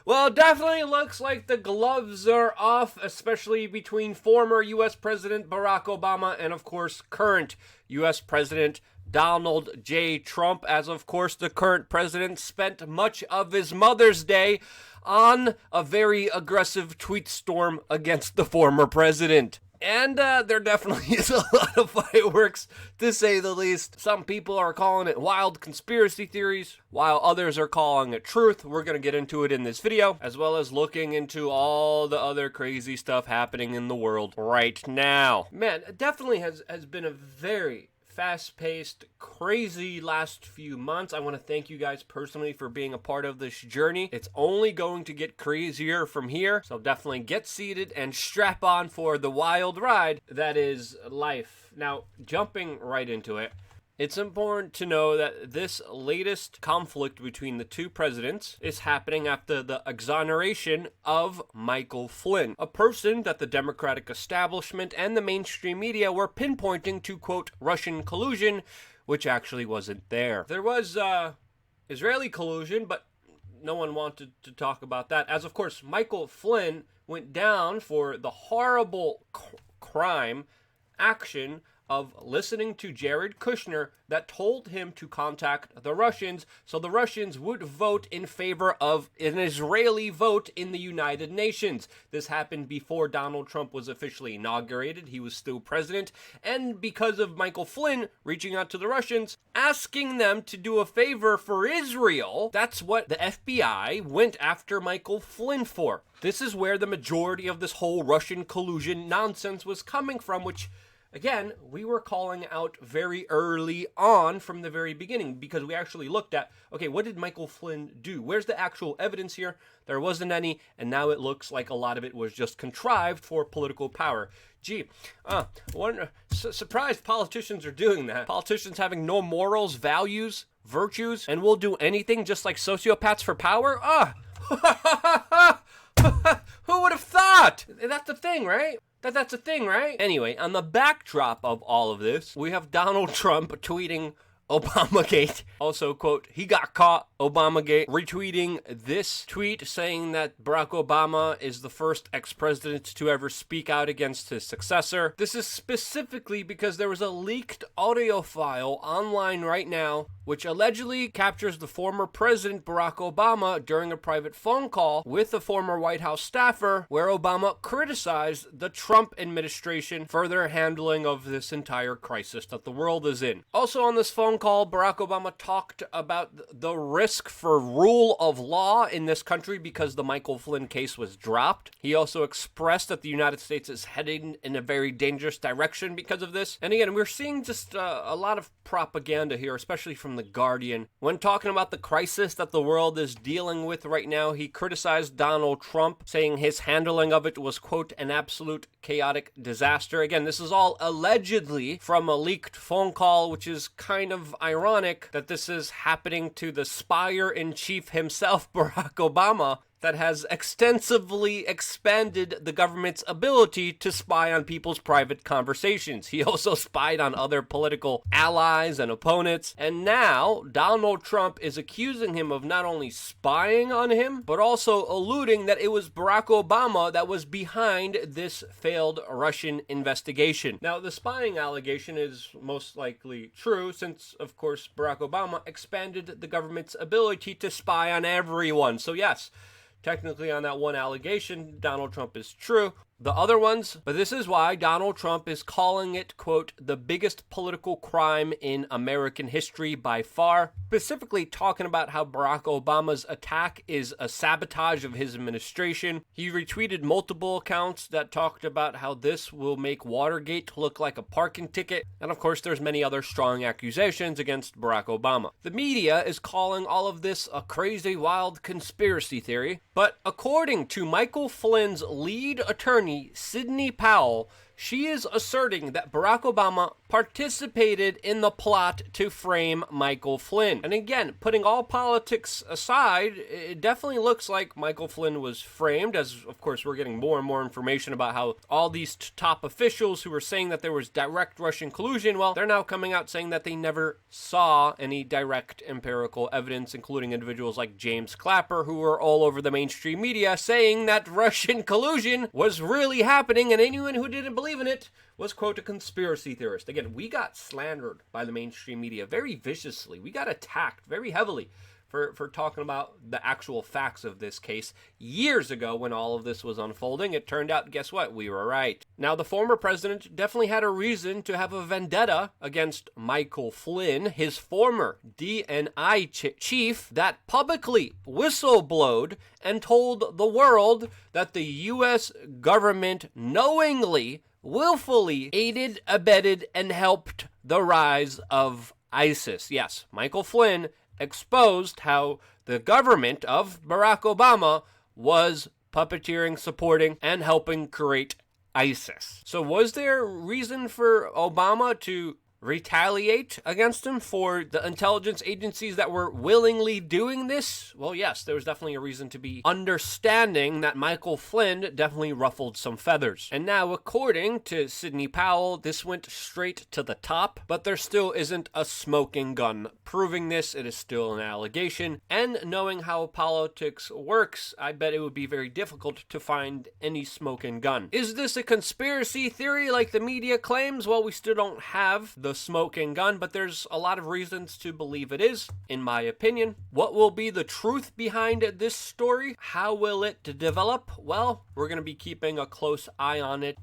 Well, it definitely looks like the gloves are off, especially between former U.S. President Barack Obama and, of course, current U.S. President Donald J. Trump, as, of course, the current president spent much of his Mother's Day on a very aggressive tweet storm against the former president. And there definitely is a lot of fireworks, to say the least. Some people are calling it wild conspiracy theories, while others are calling it truth. We're going to get into it in this video, as well as looking into all the other crazy stuff happening in the world right now. Man, it definitely has been a very fast-paced, crazy last few months. I want to thank you guys personally for being a part of this journey. It's only going to get crazier from here, so definitely get seated and strap on for the wild ride that is life. Now, jumping right into it, it's important to know that this latest conflict between the two presidents is happening after the exoneration of Michael Flynn, a person that the Democratic establishment and the mainstream media were pinpointing to, quote, Russian collusion, which actually wasn't there. There was Israeli collusion, but no one wanted to talk about that, as, of course, Michael Flynn went down for the horrible action of listening to Jared Kushner that told him to contact the Russians so the Russians would vote in favor of an Israeli vote in the United Nations. This happened before Donald Trump was officially inaugurated. He was still president. And because of Michael Flynn reaching out to the Russians, asking them to do a favor for Israel, that's what the FBI went after Michael Flynn for. This is where the majority of this whole Russian collusion nonsense was coming from, which, again, we were calling out very early on from the very beginning, because we actually looked at, okay, what did Michael Flynn do? Where's the actual evidence here? There wasn't any, and now it looks like a lot of it was just contrived for political power. Gee, surprised politicians are doing that. Politicians having no morals, values, virtues, and will do anything just like sociopaths for power? Who would have thought? That's the thing, right? That's a thing, right? Anyway, on the backdrop of all of this, we have Donald Trump tweeting Obamagate. Also, quote, he got caught, Obamagate, retweeting this tweet saying that Barack Obama is the first ex-president to ever speak out against his successor. This is specifically because there was a leaked audio file online right now which allegedly captures the former president Barack Obama during a private phone call with a former White House staffer, where Obama criticized the Trump administration for their handling of this entire crisis that the world is in. Also on this phone call, Barack Obama talked about the risk for rule of law in this country because the Michael Flynn case was dropped. He also expressed that the United States is heading in a very dangerous direction because of this. And again, we're seeing just a lot of propaganda here, especially from The Guardian. When talking about the crisis that the world is dealing with right now, he criticized Donald Trump, saying his handling of it was, quote, an absolute chaotic disaster. Again, this is all allegedly from a leaked phone call, which is kind of ironic that this is happening to the spy-in-chief himself, Barack Obama, that has extensively expanded the government's ability to spy on people's private conversations. He also spied on other political allies and opponents. And now Donald Trump is accusing him of not only spying on him, but also alluding that it was Barack Obama that was behind this failed Russian investigation. Now, the spying allegation is most likely true since, of course, Barack Obama expanded the government's ability to spy on everyone. So yes, technically on that one allegation, Donald Trump is true. The other ones, but this is why Donald Trump is calling it, quote, the biggest political crime in American history by far, specifically talking about how Barack Obama's attack is a sabotage of his administration. He retweeted multiple accounts that talked about how this will make Watergate look like a parking ticket. And of course, there's many other strong accusations against Barack Obama. The media is calling all of this a crazy, wild conspiracy theory. But according to Michael Flynn's lead attorney, Sidney Powell, She is asserting that Barack Obama participated in the plot to frame Michael Flynn. And again, putting all politics aside, it definitely looks like Michael Flynn was framed, as of course we're getting more and more information about how all these top officials who were saying that there was direct Russian collusion, well, they're now coming out saying that they never saw any direct empirical evidence, including individuals like James Clapper, who were all over the mainstream media saying that Russian collusion was really happening, and anyone who didn't believe in it was, quote, a conspiracy theorist. Again, we got slandered by the mainstream media very viciously. We got attacked very heavily for talking about the actual facts of this case years ago when all of this was unfolding. It turned out, guess what? We were right. Now, the former president definitely had a reason to have a vendetta against Michael Flynn, his former DNI chief that publicly whistleblowed and told the world that the U.S. government knowingly, willfully aided, abetted, and helped the rise of ISIS. Yes, Michael Flynn exposed how the government of Barack Obama was puppeteering, supporting, and helping create ISIS. So was there reason for Obama to retaliate against him for the intelligence agencies that were willingly doing this? Well, yes, there was definitely a reason to be understanding that Michael Flynn definitely ruffled some feathers. And now, according to Sidney Powell, this went straight to the top, but there still isn't a smoking gun proving this. It is still an allegation. And knowing how politics works, I bet it would be very difficult to find any smoking gun. Is this a conspiracy theory like the media claims? Well, we still don't have the smoking gun, but there's a lot of reasons to believe it is, in my opinion. What will be the truth behind this story? How will it develop? Well, we're going to be keeping a close eye on it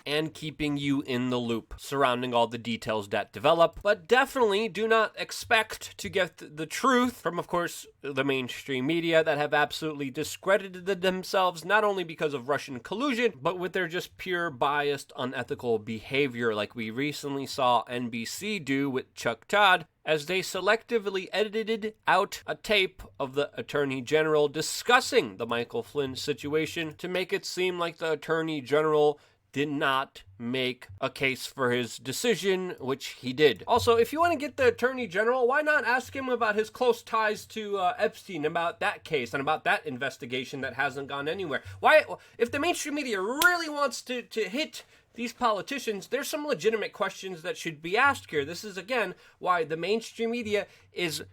and keeping you in the loop surrounding all the details that develop. But definitely do not expect to get the truth from, of course, the mainstream media that have absolutely discredited themselves, not only because of Russian collusion, but with their just pure biased, unethical behavior, like we recently saw NBC do with Chuck Todd, as they selectively edited out a tape of the Attorney General discussing the Michael Flynn situation to make it seem like the Attorney General did not make a case for his decision, which he did. Also, if you want to get the Attorney General, why not ask him about his close ties to Epstein, about that case and about that investigation that hasn't gone anywhere? Why, if the mainstream media really wants to hit these politicians, there's some legitimate questions that should be asked here. This is, again, why the mainstream media is,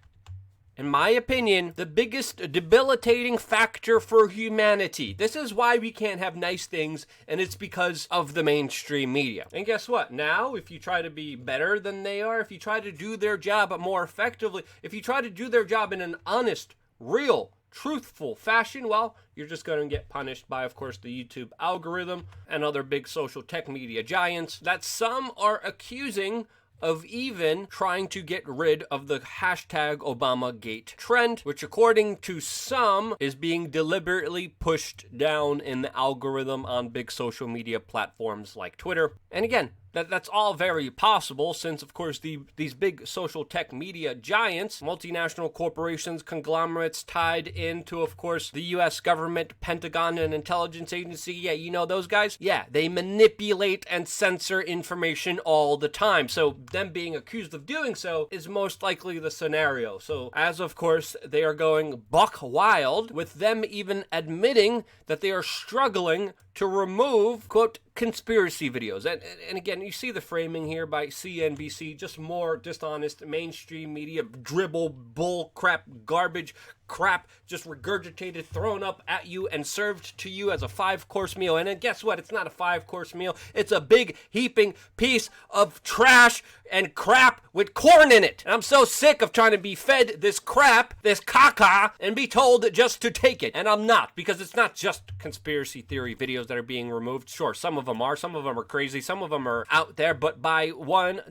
in my opinion, the biggest debilitating factor for humanity. This is why we can't have nice things, and it's because of the mainstream media. And guess what? Now, if you try to be better than they are, if you try to do their job more effectively, if you try to do their job in an honest, real, truthful fashion, well, you're just going to get punished by, of course, the YouTube algorithm and other big social tech media giants that some are accusing of even trying to get rid of the hashtag Obamagate trend, which according to some is being deliberately pushed down in the algorithm on big social media platforms like Twitter. And again, that's all very possible since, of course, these big social tech media giants, multinational corporations, conglomerates tied into, of course, the U.S. government, Pentagon, and intelligence agency. Yeah, you know those guys? Yeah, they manipulate and censor information all the time. So them being accused of doing so is most likely the scenario. So as, of course, they are going buck wild with them even admitting that they are struggling to remove, quote, conspiracy videos. And again, you see the framing here by CNBC, just more dishonest mainstream media, dribble, bull crap, garbage crap, just regurgitated, thrown up at you and served to you as a 5-course meal. And then guess what? It's not a 5-course meal. It's a big heaping piece of trash and crap with corn in it. And I'm so sick of trying to be fed this crap, this caca, and be told just to take it. And I'm not, because it's not just conspiracy theory videos that are being removed. Sure, some of them are crazy, some of them are out there, but by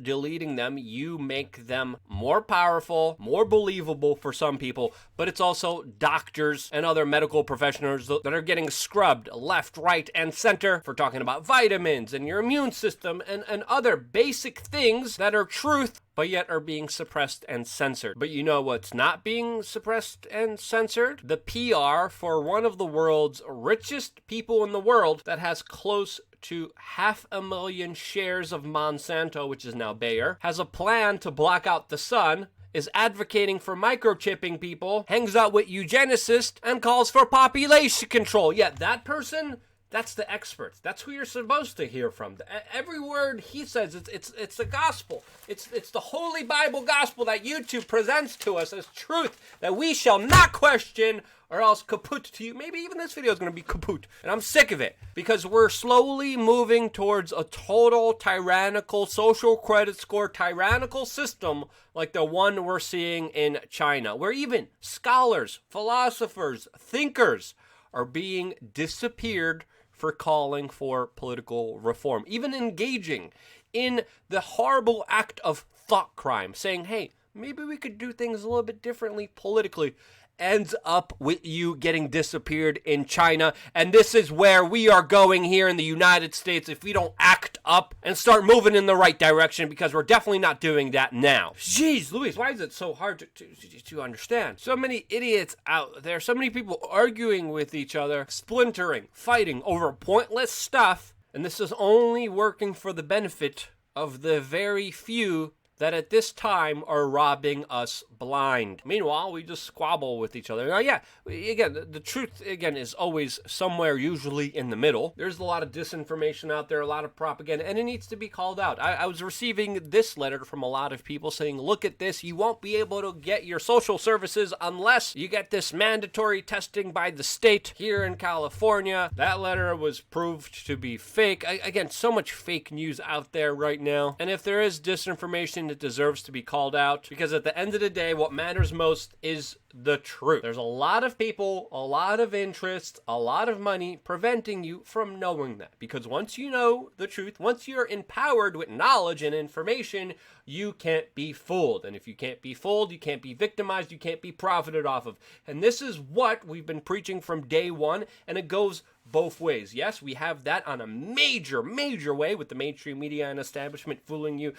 deleting them, you make them more powerful, more believable for some people, but it's also doctors and other medical professionals that are getting scrubbed left, right, and center for talking about vitamins and your immune system and other basic things that are truth, but yet are being suppressed and censored. But you know what's not being suppressed and censored? The PR for one of the world's richest people in the world that has close to 500,000 shares of Monsanto, which is now Bayer, has a plan to block out the sun, is advocating for microchipping people, hangs out with eugenicists, and calls for population control. Yeah, that person, that's the expert. That's who you're supposed to hear from. Every word he says, it's the gospel. It's the Holy Bible gospel that YouTube presents to us as truth that we shall not question, or else kaput to you. Maybe even this video is going to be kaput. And I'm sick of it because we're slowly moving towards a total tyrannical, social credit score tyrannical system like the one we're seeing in China, where even scholars, philosophers, thinkers are being disappeared for calling for political reform, even engaging in the horrible act of thought crime, saying, hey, maybe we could do things a little bit differently politically, ends up with you getting disappeared in China. And this is where we are going here in the United States if we don't act up and start moving in the right direction, because we're definitely not doing that now. Jeez Louise, why is it so hard to understand? So many idiots out there, so many people arguing with each other, splintering, fighting over pointless stuff, and this is only working for the benefit of the very few that at this time are robbing us blind. Meanwhile, we just squabble with each other. Now, yeah, again, the truth, again, is always somewhere, usually in the middle. There's a lot of disinformation out there, a lot of propaganda, and it needs to be called out. I was receiving this letter from a lot of people saying, look at this, you won't be able to get your social services unless you get this mandatory testing by the state here in California. That letter was proved to be fake. Again, so much fake news out there right now. And if there is disinformation, it deserves to be called out, because at the end of the day, what matters most is the truth. There's a lot of people, a lot of interest, a lot of money preventing you from knowing that, because once you know the truth, once you're empowered with knowledge and information, you can't be fooled. And if you can't be fooled, you can't be victimized, you can't be profited off of. And this is what we've been preaching from day one, and it goes both ways. Yes, we have that on a major way with the mainstream media and establishment fooling you,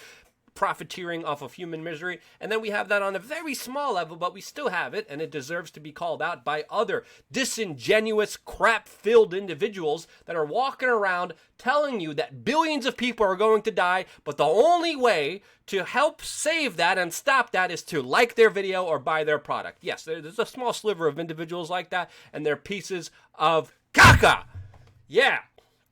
profiteering off of human misery. And then we have that on a very small level, but we still have it, and it deserves to be called out by other disingenuous, crap-filled individuals that are walking around telling you that billions of people are going to die, but the only way to help save that and stop that is to like their video or buy their product. Yes, there's a small sliver of individuals like that, and they're pieces of caca. Yeah.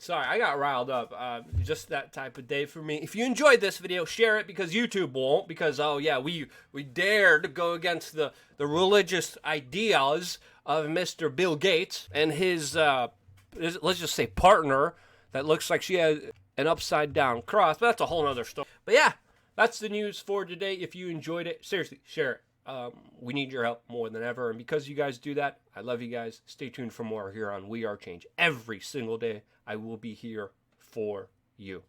Sorry, I got riled up. Just that type of day for me. If you enjoyed this video, share it, because YouTube won't. Because, oh yeah, we dared to go against the religious ideas of Mr. Bill Gates and his, let's just say, partner that looks like she has an upside down cross. But that's a whole other story. But yeah, that's the news for today. If you enjoyed it, seriously, share it. We need your help more than ever. And because you guys do that, I love you guys. Stay tuned for more here on We Are Change. Every single day, I will be here for you.